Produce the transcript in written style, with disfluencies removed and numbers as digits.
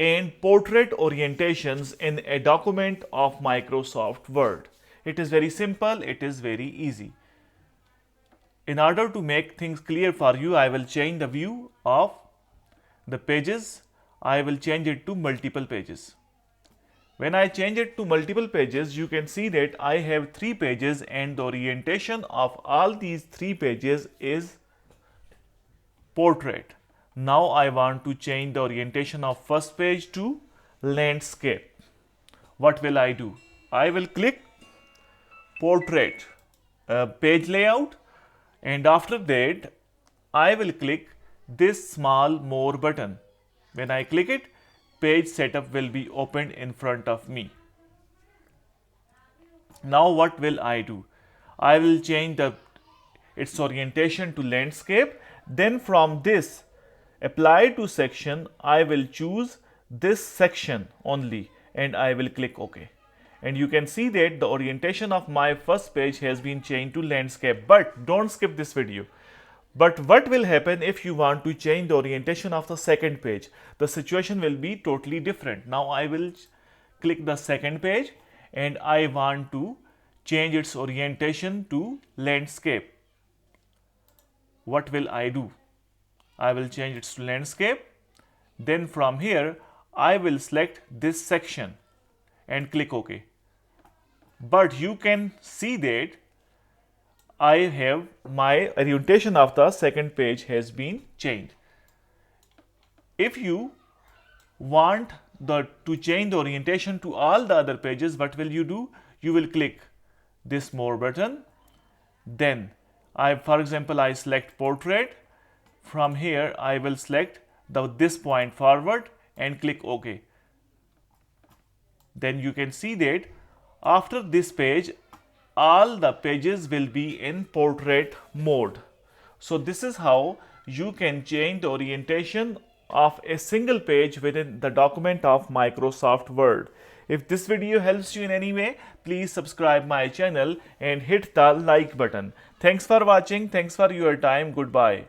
and portrait orientations in a document of Microsoft Word. It is very simple, it is very easy. In order to make things clear for you, I will change the view of the pages. I will change it to multiple pages. When I change it to multiple pages, you can see that I have 3 pages and the orientation of all these 3 pages is portrait. Now I want to change the orientation of first page to landscape. What will I do? I will click portrait page layout, and after that I will click this small more button. When I click it, page setup will be opened in front of me. Now what will I do? I will change its orientation to landscape. Then from this apply to section, I will choose this section only and I will click OK. And you can see that the orientation of my first page has been changed to landscape. But don't skip this video. But what will happen if you want to change the orientation of the second page? The situation will be totally different. Now I will click the second page and I want to change its orientation to landscape. What will I do? I will change it to landscape. Then from here I will select this section and click OK. But you can see that I have my orientation of the second page has been changed. If you want to change the orientation to all the other pages, what will you do? You will click this more button. Then for example, I select portrait. From here I will select this point forward and click OK. Then you can see that after this page, all the pages will be in portrait mode. So this is how you can change the orientation of a single page within the document of Microsoft Word. If this video helps you in any way, please subscribe my channel and hit the like button. Thanks for watching. Thanks for your time. Goodbye.